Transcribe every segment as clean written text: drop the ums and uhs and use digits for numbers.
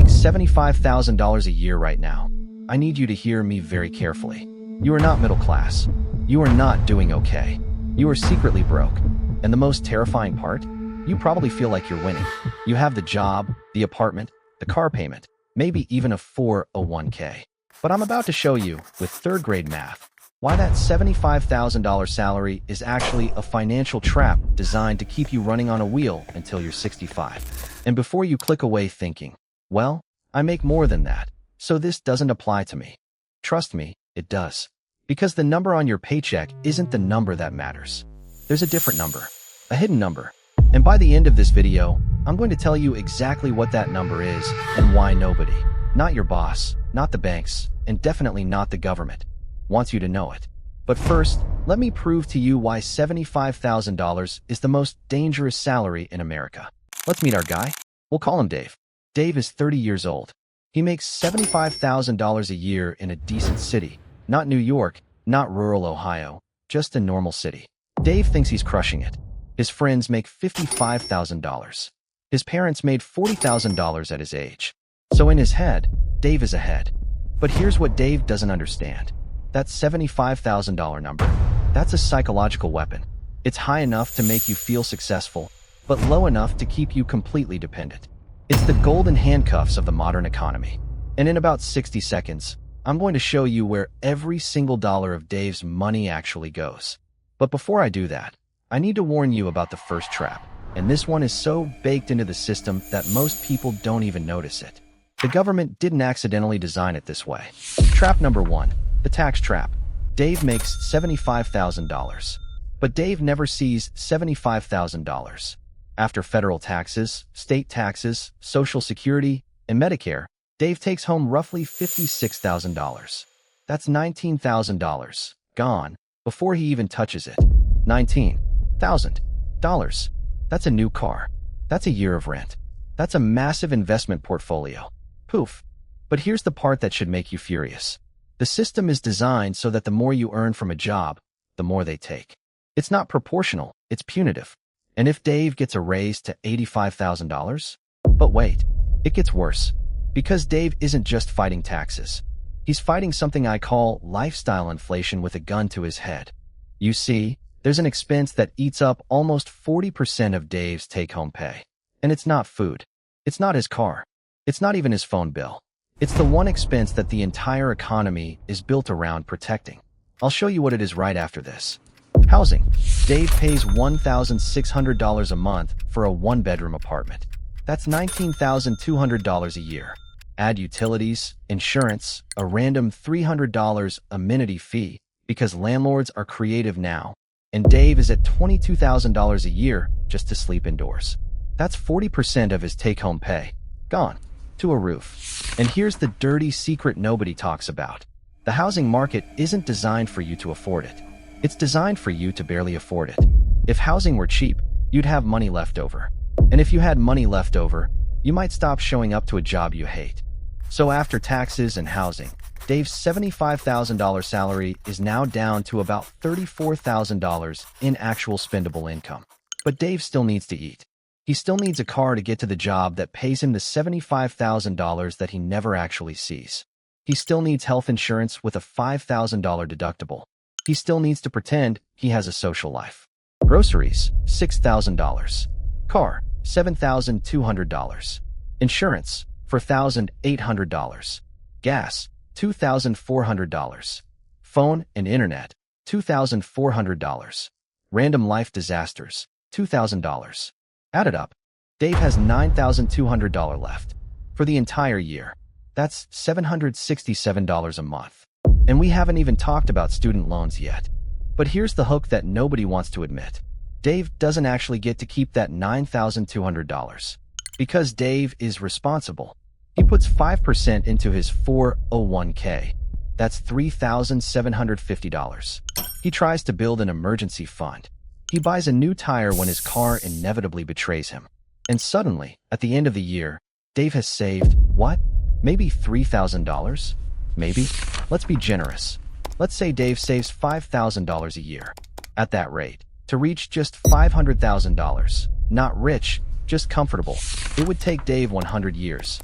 make $75,000 a year right now, I need you to hear me very carefully. You are not middle class. You are not doing okay. You are secretly broke. And the most terrifying part? You probably feel like you're winning. You have the job, the apartment, the car payment, maybe even a 401k. But I'm about to show you, with third grade math, why that $75,000 salary is actually a financial trap designed to keep you running on a wheel until you're 65. And before you click away thinking, well, I make more than that, so this doesn't apply to me. Trust me, it does. Because the number on your paycheck isn't the number that matters. There's a different number, a hidden number. And by the end of this video, I'm going to tell you exactly what that number is and why nobody, not your boss, not the banks, and definitely not the government, wants you to know it. But first, let me prove to you why $75,000 is the most dangerous salary in America. Let's meet our guy. We'll call him Dave. Dave is 30 years old. He makes $75,000 a year in a decent city, not New York, not rural Ohio, just a normal city. Dave thinks he's crushing it. His friends make $55,000. His parents made $40,000 at his age. So in his head, Dave is ahead. But here's what Dave doesn't understand. That $75,000 number, that's a psychological weapon. It's high enough to make you feel successful, but low enough to keep you completely dependent. It's the golden handcuffs of the modern economy. And in about 60 seconds, I'm going to show you where every single dollar of Dave's money actually goes. But before I do that, I need to warn you about the first trap. And this one is so baked into the system that most people don't even notice it. The government didn't accidentally design it this way. Trap number 1, the tax trap. Dave makes $75,000. But Dave never sees $75,000. After federal taxes, state taxes, Social Security, and Medicare, Dave takes home roughly $56,000. That's $19,000 gone before he even touches it. $19,000. That's a new car. That's a year of rent. That's a massive investment portfolio. Poof. But here's the part that should make you furious. The system is designed so that the more you earn from a job, the more they take. It's not proportional, it's punitive. And if Dave gets a raise to $85,000? But wait, it gets worse. Because Dave isn't just fighting taxes. He's fighting something I call lifestyle inflation with a gun to his head. You see, there's an expense that eats up almost 40% of Dave's take-home pay. And it's not food. It's not his car. It's not even his phone bill. It's the one expense that the entire economy is built around protecting. I'll show you what it is right after this. Housing. Dave pays $1,600 a month for a one-bedroom apartment. That's $19,200 a year. Add utilities, insurance, a random $300 amenity fee, because landlords are creative now. And Dave is at $22,000 a year just to sleep indoors. That's 40% of his take-home pay. Gone. To a roof. And here's the dirty secret nobody talks about. The housing market isn't designed for you to afford it. It's designed for you to barely afford it. If housing were cheap, you'd have money left over. And if you had money left over, you might stop showing up to a job you hate. So after taxes and housing, Dave's $75,000 salary is now down to about $34,000 in actual spendable income. But Dave still needs to eat. He still needs a car to get to the job that pays him the $75,000 that he never actually sees. He still needs health insurance with a $5,000 deductible. He still needs to pretend he has a social life. Groceries, $6,000. Car, $7,200. Insurance, $4,800. Gas, $2,400. Phone and internet, $2,400. Random life disasters, $2,000. Add it up. Dave has $9,200 left. For the entire year. That's $767 a month. And we haven't even talked about student loans yet. But here's the hook that nobody wants to admit. Dave doesn't actually get to keep that $9,200. Because Dave is responsible. He puts 5% into his 401k. That's $3,750. He tries to build an emergency fund. He buys a new tire when his car inevitably betrays him. And suddenly, at the end of the year, Dave has saved, what? Maybe $3,000? Maybe? Let's be generous. Let's say Dave saves $5,000 a year. At that rate, to reach just $500,000, not rich, just comfortable, it would take Dave 100 years.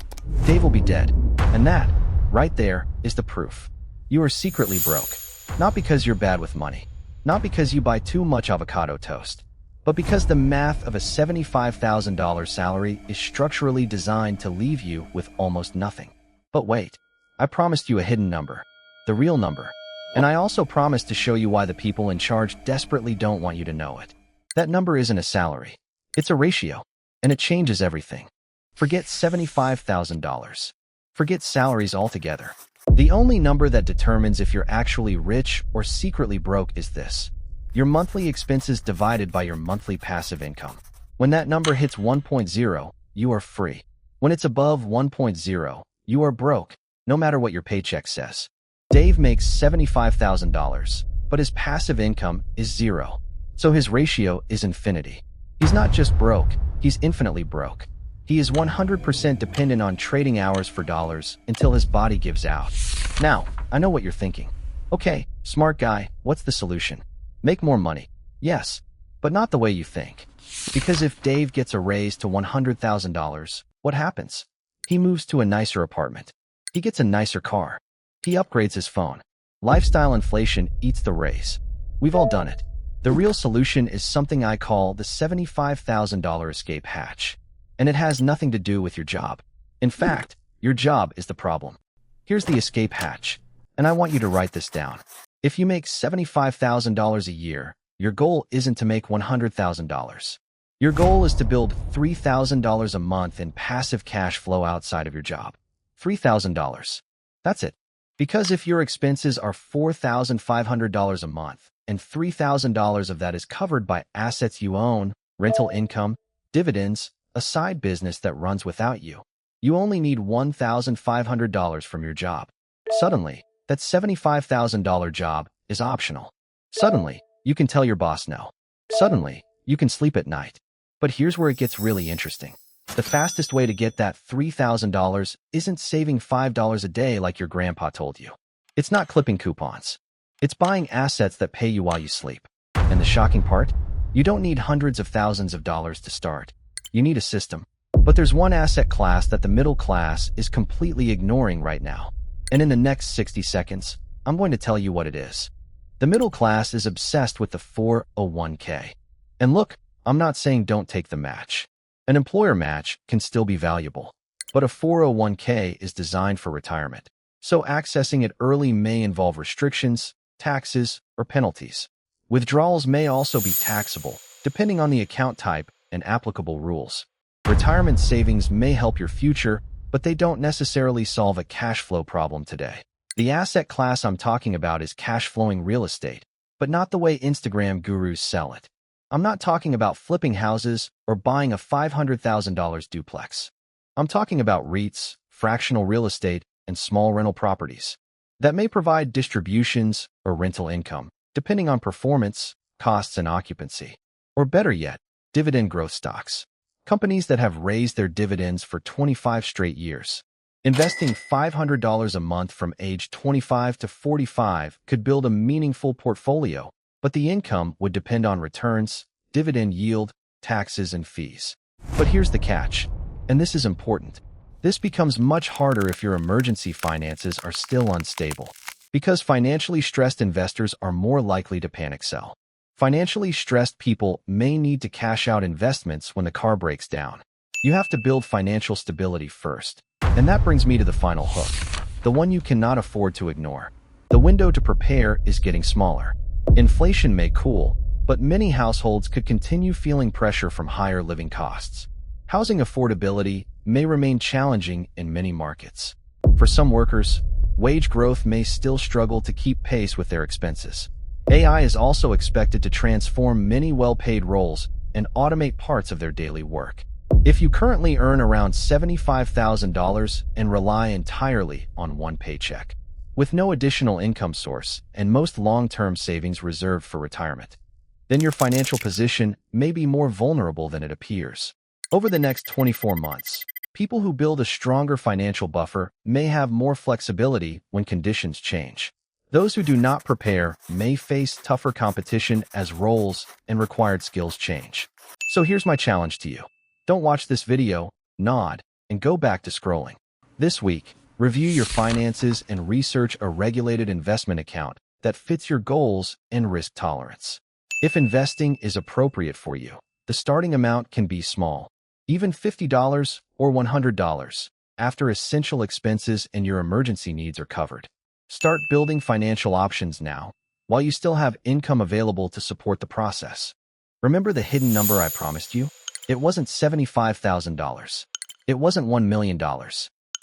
Dave will be dead. And that, right there, is the proof. You are secretly broke. Not because you're bad with money. Not because you buy too much avocado toast. But because the math of a $75,000 salary is structurally designed to leave you with almost nothing. But wait, I promised you a hidden number. The real number. And I also promised to show you why the people in charge desperately don't want you to know it. That number isn't a salary. It's a ratio. And it changes everything. Forget $75,000. Forget salaries altogether. The only number that determines if you're actually rich or secretly broke is this. Your monthly expenses divided by your monthly passive income. When that number hits 1.0, you are free. When it's above 1.0, you are broke, no matter what your paycheck says. Dave makes $75,000, but his passive income is zero. So his ratio is infinity. He's not just broke, he's infinitely broke. He is 100% dependent on trading hours for dollars until his body gives out. Now, I know what you're thinking. Okay, smart guy, what's the solution? Make more money. Yes, but not the way you think. Because if Dave gets a raise to $100,000, what happens? He moves to a nicer apartment. He gets a nicer car. He upgrades his phone. Lifestyle inflation eats the raise. We've all done it. The real solution is something I call the $75,000 escape hatch. And it has nothing to do with your job. In fact, your job is the problem. Here's the escape hatch. And I want you to write this down. If you make $75,000 a year, your goal isn't to make $100,000. Your goal is to build $3,000 a month in passive cash flow outside of your job. $3,000. That's it. Because if your expenses are $4,500 a month, and $3,000 of that is covered by assets you own, rental income, dividends, a side business that runs without you, you only need $1,500 from your job. Suddenly, that $75,000 job is optional. Suddenly, you can tell your boss no. Suddenly, you can sleep at night. But here's where it gets really interesting. The fastest way to get that $3,000 isn't saving $5 a day like your grandpa told you. It's not clipping coupons. It's buying assets that pay you while you sleep. And the shocking part? You don't need hundreds of thousands of dollars to start. You need a system. But there's one asset class that the middle class is completely ignoring right now. And in the next 60 seconds, I'm going to tell you what it is. The middle class is obsessed with the 401k. And look, I'm not saying don't take the match. An employer match can still be valuable, but a 401k is designed for retirement. So accessing it early may involve restrictions, taxes, or penalties. Withdrawals may also be taxable, depending on the account type and applicable rules. Retirement savings may help your future, but they don't necessarily solve a cash flow problem today. The asset class I'm talking about is cash flowing real estate, but not the way Instagram gurus sell it. I'm not talking about flipping houses or buying a $500,000 duplex. I'm talking about REITs, fractional real estate, and small rental properties that may provide distributions or rental income, depending on performance, costs, and occupancy. Or better yet, dividend growth stocks. Companies that have raised their dividends for 25 straight years. Investing $500 a month from age 25 to 45 could build a meaningful portfolio, but the income would depend on returns, dividend yield, taxes, and fees. But here's the catch, and this is important. This becomes much harder if your emergency finances are still unstable, because financially stressed investors are more likely to panic sell. Financially stressed people may need to cash out investments when the car breaks down. You have to build financial stability first. And that brings me to the final hook, the one you cannot afford to ignore. The window to prepare is getting smaller. Inflation may cool, but many households could continue feeling pressure from higher living costs. Housing affordability may remain challenging in many markets. For some workers, wage growth may still struggle to keep pace with their expenses. AI is also expected to transform many well-paid roles and automate parts of their daily work. If you currently earn around $75,000 and rely entirely on one paycheck, with no additional income source and most long-term savings reserved for retirement, then your financial position may be more vulnerable than it appears. Over the next 24 months, people who build a stronger financial buffer may have more flexibility when conditions change. Those who do not prepare may face tougher competition as roles and required skills change. So here's my challenge to you. Don't watch this video, nod, and go back to scrolling. This week, review your finances and research a regulated investment account that fits your goals and risk tolerance. If investing is appropriate for you, the starting amount can be small, even $50 or $100, after essential expenses and your emergency needs are covered. Start building financial options now, while you still have income available to support the process. Remember the hidden number I promised you? It wasn't $75,000. It wasn't $1 million.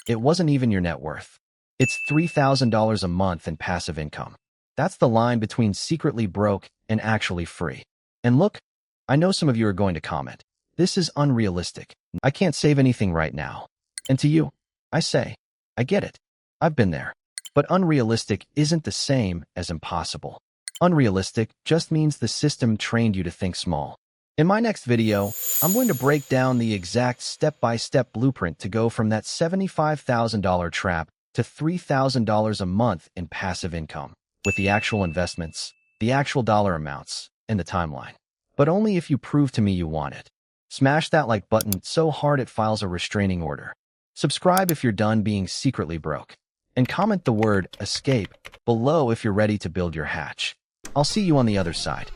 It wasn't even your net worth. It's $3,000 a month in passive income. That's the line between secretly broke and actually free. And look, I know some of you are going to comment, this is unrealistic. I can't save anything right now. And to you, I say, I get it. I've been there. But unrealistic isn't the same as impossible. Unrealistic just means the system trained you to think small. In my next video, I'm going to break down the exact step-by-step blueprint to go from that $75,000 trap to $3,000 a month in passive income, with the actual investments, the actual dollar amounts, and the timeline. But only if you prove to me you want it. Smash that like button so hard it files a restraining order. Subscribe if you're done being secretly broke. And comment the word escape below if you're ready to build your hatch. I'll see you on the other side.